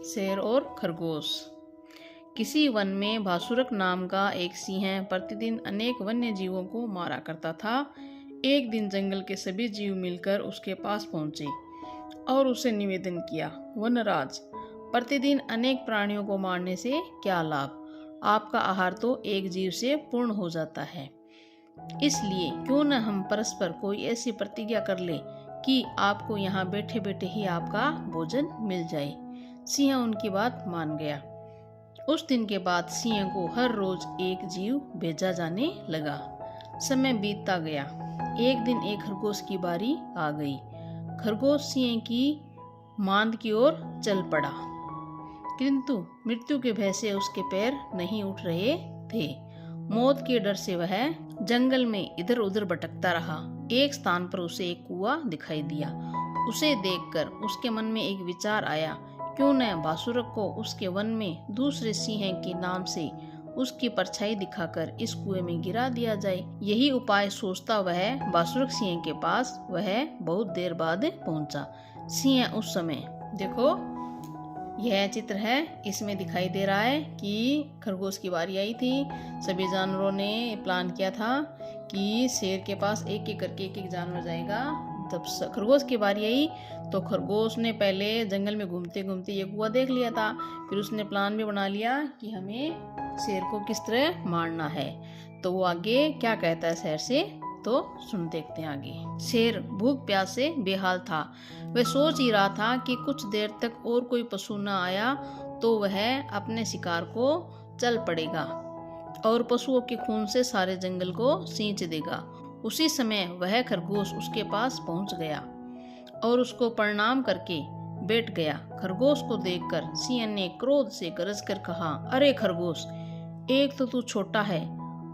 शेर और खरगोश। किसी वन में भासुरक नाम का एक सिंह प्रतिदिन अनेक वन्य जीवों को मारा करता था। एक दिन जंगल के सभी जीव मिलकर उसके पास पहुंचे और उसे निवेदन किया, वनराज, प्रतिदिन अनेक प्राणियों को मारने से क्या लाभ? आपका आहार तो एक जीव से पूर्ण हो जाता है। इसलिए क्यों न हम परस्पर कोई ऐसी प्रतिज्ञा कर ले कि आपको यहाँ बैठे बैठे ही आपका भोजन मिल जाए। सिंह उनकी बात मान गया। उस दिन के बाद सिंह को हर रोज एक जीव भेजा जाने लगा। समय बीतता गया। एक दिन एक खरगोश की बारी आ गई। खरगोश सिंह की मांद की ओर चल पड़ा, किंतु मृत्यु के भय से उसके पैर नहीं उठ रहे थे। मौत के डर से वह जंगल में इधर उधर भटकता रहा। एक स्थान पर उसे एक कुआं दिखाई दिया। उसे देखकर उसके मन में एक विचार आया, क्यों न भासुरक को उसके वन में दूसरे सिंह के नाम से उसकी परछाई दिखाकर इस कुएं में गिरा दिया जाए। यही उपाय सोचता वह भासुरक सिंह के पास वह बहुत देर बाद पहुंचा। सिंह उस समय, देखो यह चित्र है, इसमें दिखाई दे रहा है कि खरगोश की बारी आई थी। सभी जानवरों ने प्लान किया था कि शेर के पास एक एक करके एक एक जानवर जाएगा। जब खरगोश की बारी आई तो खरगोश ने पहले जंगल में घूमते घूमते ये कुआं देख लिया था। फिर उसने प्लान भी बना लिया कि हमें शेर को किस तरह मारना है। तो वो आगे क्या कहता है शेर से, तो सुन देखते हैं आगे। शेर भूख प्यास से बेहाल था। वह सोच ही रहा था कि कुछ देर तक और कोई पशु न आया तो वह अपने शिकार को चल पड़ेगा और पशुओं के खून से सारे जंगल को सींच देगा। उसी समय वह खरगोश उसके पास पहुंच गया और उसको प्रणाम करके बैठ गया। खरगोश को देखकर सिंह ने क्रोध से गरज कर कहा, अरे खरगोश, एक तो तू छोटा है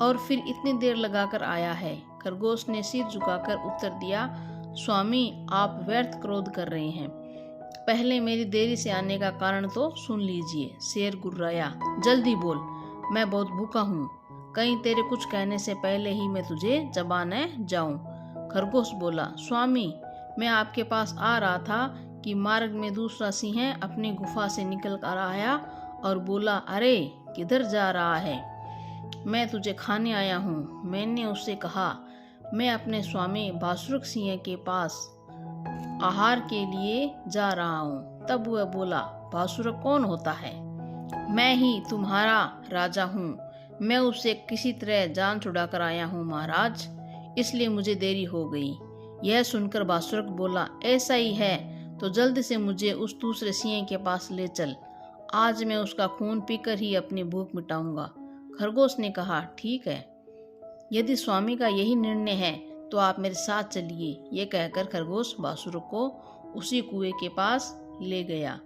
और फिर इतनी देर लगाकर आया है। खरगोश ने सिर झुकाकर उत्तर दिया, स्वामी, आप व्यर्थ क्रोध कर रहे हैं। पहले मेरी देरी से आने का कारण तो सुन लीजिए। शेर गुर्राया, जल्दी बोल, मैं बहुत भूखा हूँ, कहीं तेरे कुछ कहने से पहले ही मैं तुझे चबा न जाऊं। खरगोश बोला, स्वामी, मैं आपके पास आ रहा था कि मार्ग में दूसरा सिंह अपनी गुफा से निकल कर आया और बोला, अरे किधर जा रहा है? मैं तुझे खाने आया हूँ। मैंने उससे कहा, मैं अपने स्वामी भासुरक सिंह के पास आहार के लिए जा रहा हूँ। तब वह बोला, भासुरक कौन होता है? मैं ही तुम्हारा राजा हूँ। मैं उससे किसी तरह जान छुड़ा कर आया हूँ महाराज, इसलिए मुझे देरी हो गई। यह सुनकर भासुरक बोला, ऐसा ही है तो जल्द से मुझे उस दूसरे सिंह के पास ले चल। आज मैं उसका खून पीकर ही अपनी भूख मिटाऊंगा। खरगोश ने कहा, ठीक है, यदि स्वामी का यही निर्णय है तो आप मेरे साथ चलिए। ये कहकर खरगोश भासुरक को उसी कुएं के पास ले गया।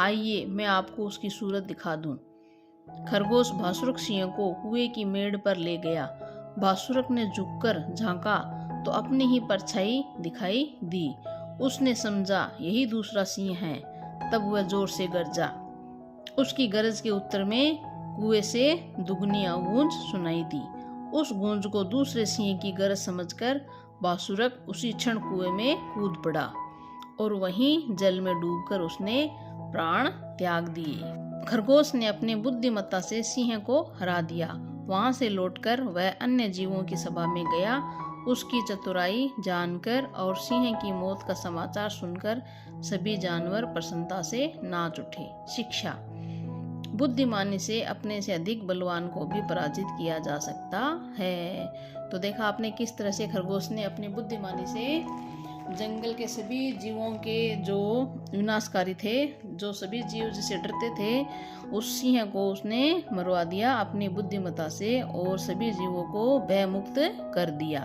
आइए मैं आपको उसकी सूरत दिखा दूं। खरगोश भासुरक सिंह को कुएं की मेड़ पर ले गया। भासुरक ने झुककर झांका तो अपनी ही परछाई दिखाई दी। उसने समझा यही दूसरा सिंह है। तब वह जोर से गरजा। उसकी गरज के उत्तर में कुएं से दुगनी गूंज सुनाई दी। उस गूंज को दूसरे सिंह की गरज समझकर भासुरक उसी क्षण कुएं में कूद पड़ा और वहीं जल में डूबकर उसने प्राण त्याग दिए। खरगोश ने अपनी बुद्धिमत्ता से सिंह को हरा दिया। वहां से लौटकर वह अन्य जीवों की सभा में गया। उसकी चतुराई जानकर और सिंह की मौत का समाचार सुनकर सभी जानवर प्रसन्नता से नाच उठे। शिक्षा, बुद्धिमानी से अपने से अधिक बलवान को भी पराजित किया जा सकता है। तो देखा आपने किस तरह से खरगोश ने अपनी बुद्धिमानी से जंगल के सभी जीवों के जो विनाशकारी थे, जो सभी जीव जिसे डरते थे, उस सिंह को उसने मरवा दिया अपनी बुद्धिमत्ता से और सभी जीवों को भय मुक्त कर दिया।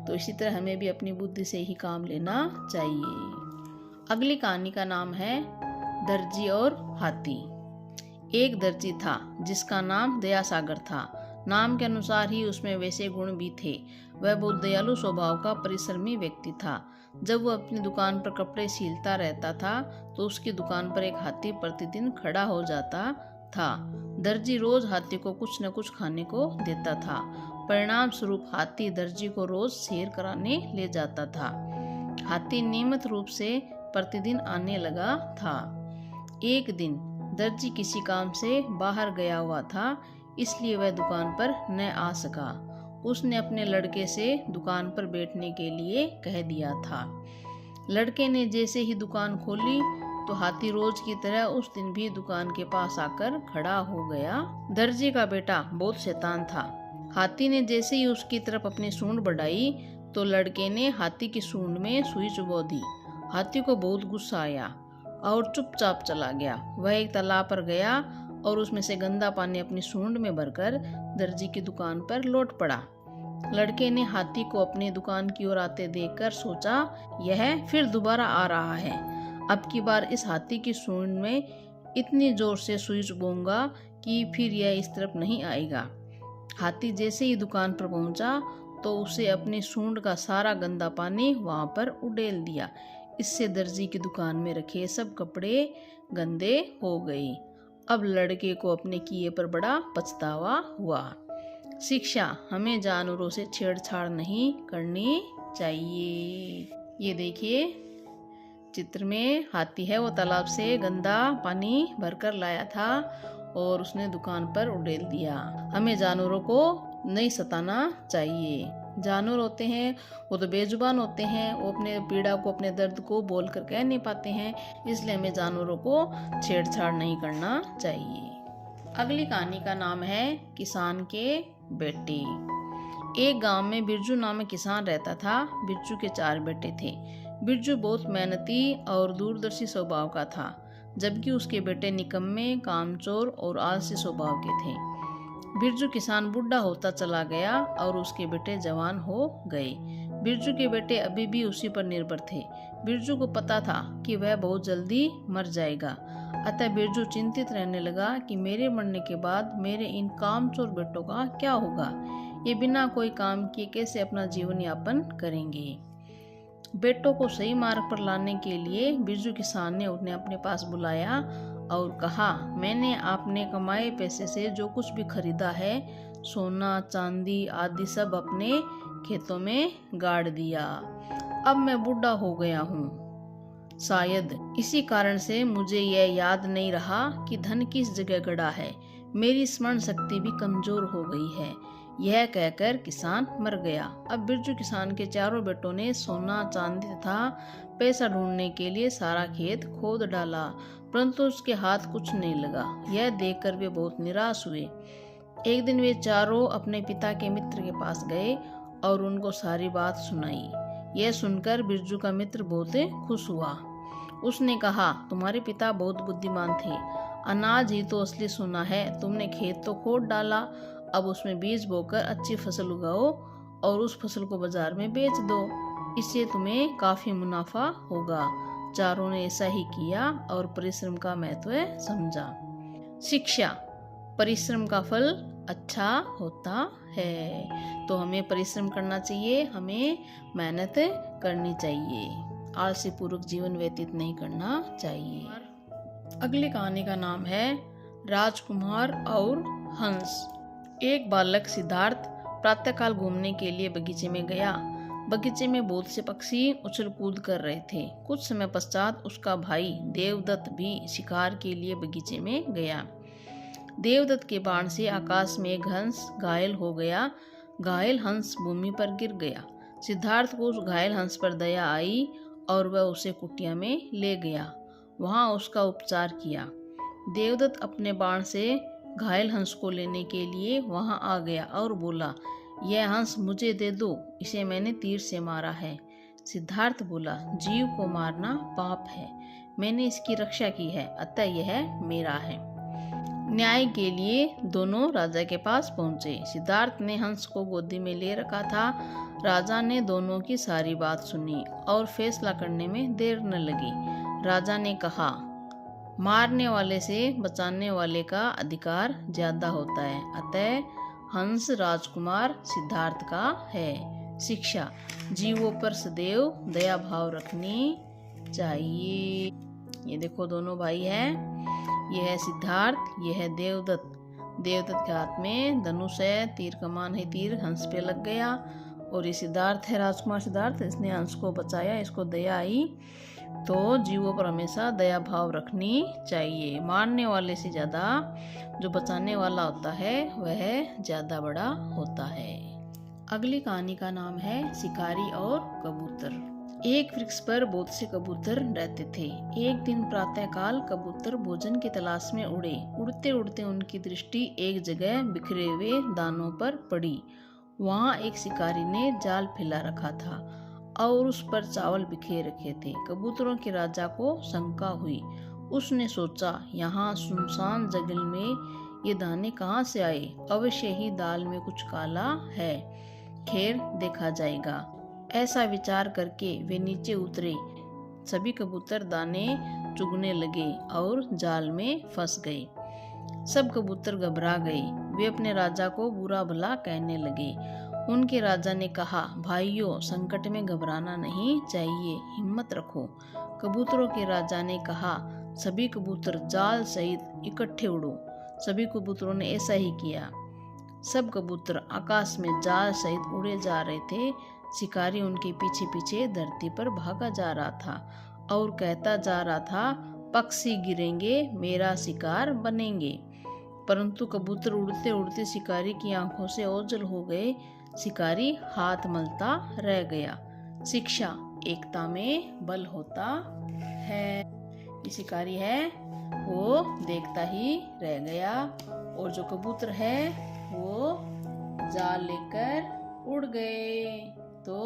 तो इसी तरह हमें भी अपनी बुद्धि से ही काम लेना चाहिए। अगली कहानी का नाम है दर्जी और हाथी। एक दर्जी था जिसका नाम दयासागर था। नाम के अनुसार ही उसमें वैसे गुण भी थे। वह बहुत दयालु स्वभाव का परिश्रमी व्यक्ति था। जब वह अपनी दुकान पर कपड़े सीलता रहता था तो उसकी दुकान पर एक हाथी प्रतिदिन खड़ा हो जाता था। दर्जी रोज हाथी को कुछ न कुछ खाने को देता था। परिणाम स्वरूप हाथी दर्जी को रोज सैर कराने ले जाता था। हाथी नियमित रूप से प्रतिदिन आने लगा था। एक दिन दर्जी किसी काम से बाहर गया हुआ था, इसलिए वह दुकान पर न आ सका। उसने अपने लड़के से दुकान पर बैठने के लिए कह दिया था। लड़के ने जैसे ही दुकान खोली तो हाथी रोज की तरह उस दिन भी दुकान के पास आकर खड़ा हो गया। दर्जी का बेटा बहुत शैतान था। हाथी ने जैसे ही उसकी तरफ अपनी सूंड बढ़ाई तो लड़के ने हाथी की सूंड में सुई चुभो दी। हाथी को बहुत गुस्सा आया और चुपचाप चला गया। वह एक तालाब पर गया और उसमें से गंदा पानी अपनी सूंड में भरकर दर्जी की दुकान पर लौट पड़ा। लड़के ने हाथी को अपनी दुकान की ओर आते देखकर सोचा, यह फिर दोबारा आ रहा है। अब की बार इस हाथी की सूंड में इतनी जोर से सुई चुभूंगा कि फिर यह इस तरफ नहीं आएगा। हाथी जैसे ही दुकान पर पहुंचा तो उसे अपनी सूंड का सारा गंदा पानी वहां पर उड़ेल दिया। इससे दर्जी की दुकान में रखे सब कपड़े गंदे हो गए। अब लड़के को अपने किए पर बड़ा पछतावा हुआ। शिक्षा, हमें जानवरों से छेड़छाड़ नहीं करनी चाहिए। ये देखिए चित्र में हाथी है, वो तालाब से गंदा पानी भरकर लाया था और उसने दुकान पर उड़ेल दिया। हमें जानवरों को नहीं सताना चाहिए। जानवर होते हैं वो तो बेजुबान होते हैं, वो अपने पीड़ा को, अपने दर्द को बोल कर कह नहीं पाते हैं, इसलिए हमें जानवरों को छेड़छाड़ नहीं करना चाहिए। अगली कहानी का नाम है किसान के बेटे। एक गांव में बिरजू नामक किसान रहता था। बिरजू के 4 बेटे थे। बिरजू बहुत मेहनती और दूरदर्शी स्वभाव का था, जबकि उसके बेटे निकम्मे, कामचोर और आलसी स्वभाव के थे। बिरजू किसान बूढ़ा होता चला गया और उसके बेटे जवान हो गए। बिरजू के बेटे अभी भी उसी पर निर्भर थे। बिरजू को पता था कि वह बहुत जल्दी मर जाएगा, अतः बिरजू चिंतित रहने लगा कि मेरे मरने के बाद मेरे इन कामचोर बेटों का क्या होगा। ये बिना कोई काम किए कैसे अपना जीवन यापन करेंगे। बेटों को सही मार्ग पर लाने के लिए बिरजू किसान ने उन्हें अपने पास बुलाया और कहा, मैंने आपने कमाए पैसे से जो कुछ भी खरीदा है, सोना चांदी आदि सब अपने खेतों में गाड़ दिया। अब मैं बूढ़ा हो गया हूँ। शायद इसी कारण से मुझे यह याद नहीं रहा कि धन किस जगह गड़ा है। मेरी स्मरण शक्ति भी कमजोर हो गई है। यह कहकर किसान मर गया। अब बिरजू किसान के 4 बेटों ने सोना चांदी तथा पैसा ढूंढने के लिए सारा खेत खोद डाला, परंतु उसके हाथ कुछ नहीं लगा। यह देखकर वे बहुत निराश हुए। एक दिन वे चारों अपने पिता के मित्र के पास गए और उनको सारी बात सुनाई। यह सुनकर बिरजू का मित्र बहुत खुश हुआ। उसने कहा, तुम्हारे पिता बहुत बुद्धिमान थे। अनाज ही तो असली सोना है। तुमने खेत तो खोद डाला, अब उसमें बीज बोकर अच्छी फसल उगाओ और उस फसल को बाजार में बेच दो। इससे तुम्हें काफी मुनाफा होगा। चारों ने ऐसा ही किया और परिश्रम का महत्व समझा। शिक्षा, परिश्रम का फल अच्छा होता है। तो हमें परिश्रम करना चाहिए, हमें मेहनत करनी चाहिए, आलसी पूर्वक जीवन व्यतीत नहीं करना चाहिए। अगली कहानी का नाम है राजकुमार और हंस। एक बालक सिद्धार्थ प्रातःकाल घूमने के लिए बगीचे में गया। बगीचे में बहुत से पक्षी उछल कूद कर रहे थे। कुछ समय पश्चात उसका भाई देवदत्त भी शिकार के लिए बगीचे में गया। देवदत्त के बाण से आकाश में एक हंस घायल हो गया। घायल हंस भूमि पर गिर गया। सिद्धार्थ को उस घायल हंस पर दया आई और वह उसे कुटिया में ले गया। वहां उसका उपचार किया। देवदत्त अपने बाण से घायल हंस को लेने के लिए वहां आ गया और बोला, यह हंस मुझे दे दो, इसे मैंने तीर से मारा है। सिद्धार्थ बोला, जीव को मारना पाप है, मैंने इसकी रक्षा की है, अतः यह मेरा है। न्याय के लिए दोनों राजा के पास पहुंचे। सिद्धार्थ ने हंस को गोदी में ले रखा था। राजा ने दोनों की सारी बात सुनी और फैसला करने में देर न लगी। राजा ने कहा, मारने वाले से बचाने वाले का अधिकार ज्यादा होता है, अतः हंस राजकुमार सिद्धार्थ का है। शिक्षा, जीवों पर सदैव दया भाव रखनी चाहिए। ये देखो दोनों भाई हैं, यह है सिद्धार्थ, यह है देवदत्त। देवदत्त के हाथ में धनुष है, तीर कमान है, तीर हंस पे लग गया। और ये सिद्धार्थ है, राजकुमार सिद्धार्थ, इसने हंस को बचाया, इसको दया आई तो जीवों पर हमेशा दया भाव रखनी चाहिए। मारने वाले से ज़्यादा जो बचाने वाला होता है वह ज़्यादा बड़ा होता है। अगली कहानी का नाम है शिकारी और कबूतर। एक वृक्ष पर बहुत से कबूतर रहते थे। एक दिन प्रातःकाल कबूतर भोजन की तलाश में उड़े। उड़ते उड़ते उनकी दृष्टि एक जगह बिखरे हुए दानों पर पड़ी। वहाँ एक शिकारी ने जाल फैला रखा था और उस पर चावल बिखेर रखे थे। कबूतरों के राजा को शंका हुई। उसने सोचा, यहाँ सुनसान जंगल में ये दाने कहाँ से आए? अवश्य ही दाल में कुछ काला है। खैर, देखा जाएगा। ऐसा विचार करके वे नीचे उतरे। सभी कबूतर दाने चुगने लगे और जाल में फंस गए। सब कबूतर घबरा गए। वे अपने राजा को बुरा भला कहने लगे। उनके राजा ने कहा, भाइयों, संकट में घबराना नहीं चाहिए, हिम्मत रखो। कबूतरों के राजा ने कहा, सभी कबूतर जाल सहित इकट्ठे उड़ो। सभी कबूतरों ने ऐसा ही किया। सब कबूतर आकाश में जाल सहित उड़े जा रहे थे। शिकारी उनके पीछे पीछे धरती पर भागा जा रहा था और कहता जा रहा था, पक्षी गिरेंगे, मेरा शिकार बनेंगे। परंतु कबूतर उड़ते उड़ते शिकारी की आंखों से ओझल हो गए। शिकारी हाथ मलता रह गया। शिक्षा, एकता में बल होता है। ये शिकारी है वो देखता ही रह गया और जो कबूतर है वो जाल लेकर उड़ गए। तो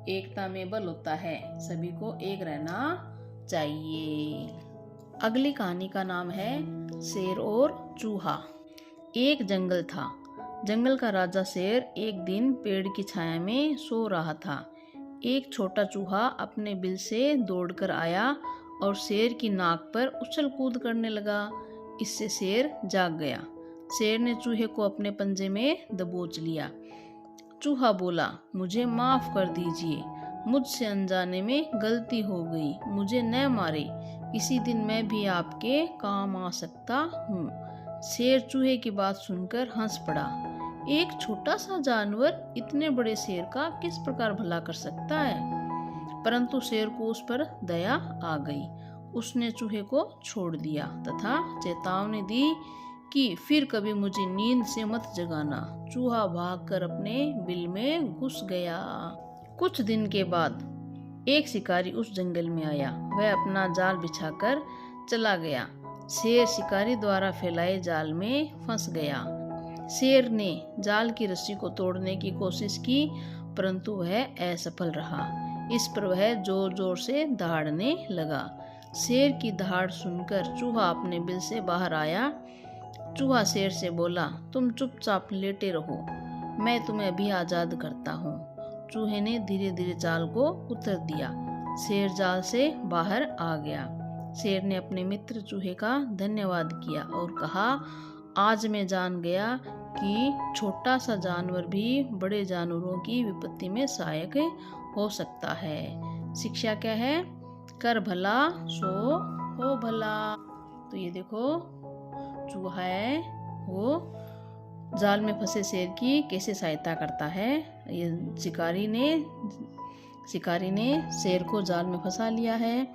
एकता में बल होता है, सभी को एक रहना चाहिए। अगली कहानी का नाम है शेर और चूहा। एक जंगल था। जंगल का राजा शेर एक दिन पेड़ की छाया में सो रहा था। एक छोटा चूहा अपने बिल से दौड़कर आया और शेर की नाक पर उछल कूद करने लगा। इससे शेर जाग गया। शेर ने चूहे को अपने पंजे में दबोच लिया। चूहा बोला, मुझे माफ कर दीजिए, मुझसे अनजाने में गलती हो गई, मुझे न मारे, किसी दिन मैं भी आपके काम आ सकता हूँ। शेर चूहे की बात सुनकर हंस पड़ा। एक छोटा सा जानवर इतने बड़े शेर का किस प्रकार भला कर सकता है? परंतु शेर को उस पर दया आ गई। उसने चूहे को छोड़ दिया तथा चेतावनी दी कि फिर कभी मुझे नींद से मत जगाना। चूहा भागकर अपने बिल में घुस गया। कुछ दिन के बाद एक शिकारी उस जंगल में आया। वह अपना जाल बिछाकर चला गया। शेर शिकारी द्वारा फैलाए जाल में फंस गया। शेर ने जाल की रस्सी को तोड़ने की कोशिश की, परंतु वह असफल रहा। इस पर वह जोर जोर से दहाड़ने लगा। शेर की दहाड़ सुनकर चूहा अपने बिल से बाहर आया। चूहा शेर से बोला, तुम चुपचाप लेटे रहो, मैं तुम्हें अभी आजाद करता हूँ। चूहे ने धीरे धीरे जाल को उतर दिया। शेर जाल से बाहर आ गया। शेर ने अपने मित्र चूहे का धन्यवाद किया और कहा, आज मैं जान गया कि छोटा सा जानवर भी बड़े जानवरों की विपत्ति में सहायक हो सकता है। शिक्षा क्या है? कर भला सो हो भला। तो ये देखो, चूहा है वो जाल में फंसे शेर की कैसे सहायता करता है। ये शिकारी ने शेर को जाल में फंसा लिया है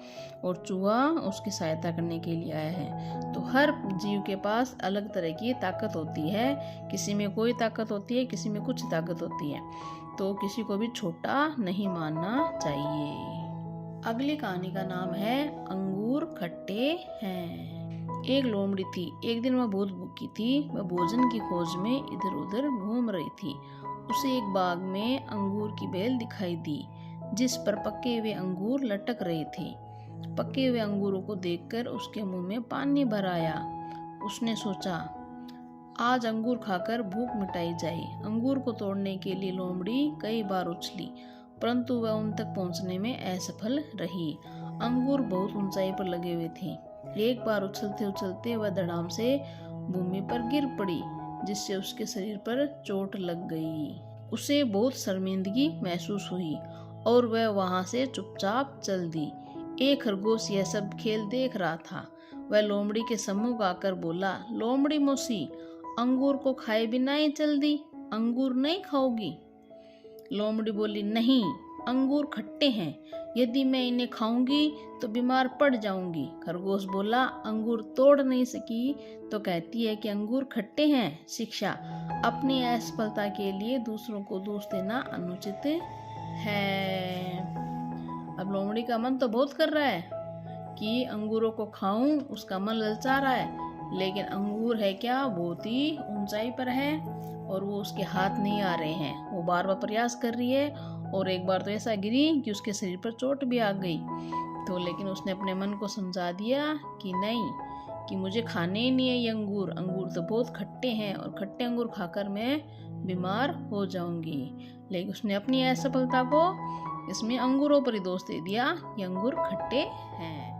और चूहा उसकी सहायता करने के लिए आया है। तो हर जीव के पास अलग तरह की ताकत होती है। किसी में कोई ताकत होती है, किसी में कुछ ताकत होती है। तो किसी को भी छोटा नहीं मानना चाहिए। अगली कहानी का नाम है अंगूर खट्टे हैं। एक लोमड़ी थी। एक दिन वह बहुत भूखी थी। वह भोजन की खोज में इधर उधर घूम रही थी। उसे एक बाग में अंगूर की बेल दिखाई दी, जिस पर पके हुए अंगूर लटक रहे थे। पके हुए अंगूरों को देखकर उसके मुंह में पानी भर आया। उसने सोचा, आज अंगूर खाकर भूख मिटाई जाए। अंगूर को तोड़ने के लिए लोमड़ी कई बार उछली, परंतु वह उन तक पहुंचने में असफल रही। अंगूर बहुत ऊंचाई पर लगे हुए थे। एक बार उछलते उछलते वह धड़ाम से भूमि पर गिर पड़ी, जिससे उसके शरीर पर चोट लग गई। उसे बहुत शर्मिंदगी महसूस हुई और वह वहां से चुपचाप चल दी। एक खरगोश यह सब खेल देख रहा था। वह लोमड़ी के सम्मुख आकर बोला, लोमड़ी मौसी, अंगूर को खाए बिना ही चल दी, अंगूर नहीं खाओगी? लोमड़ी बोली, नहीं, अंगूर खट्टे हैं, यदि मैं इन्हें खाऊंगी तो बीमार पड़ जाऊंगी। खरगोश बोला, अंगूर तोड़ नहीं सकी तो कहती है कि अंगूर खट्टे हैं। शिक्षा, अपनी असफलता के लिए दूसरों को दोष देना अनुचित है। अब लोमड़ी का मन तो बहुत कर रहा है कि अंगूरों को खाऊं, उसका मन ललचा रहा है, लेकिन अंगूर है क्या, बहुत ही ऊंचाई पर है और वो उसके हाथ नहीं आ रहे हैं। वो बार बार प्रयास कर रही है और एक बार तो ऐसा गिरी कि उसके शरीर पर चोट भी आ गई। तो लेकिन उसने अपने मन को समझा दिया कि नहीं, कि मुझे खाने ही नहीं है ये अंगूर, अंगूर तो बहुत खट्टे हैं और खट्टे अंगूर खाकर मैं बीमार हो जाऊंगी। लेकिन उसने अपनी असफलता को इसमें अंगूरों पर ही दोष दे दिया, ये अंगूर खट्टे हैं।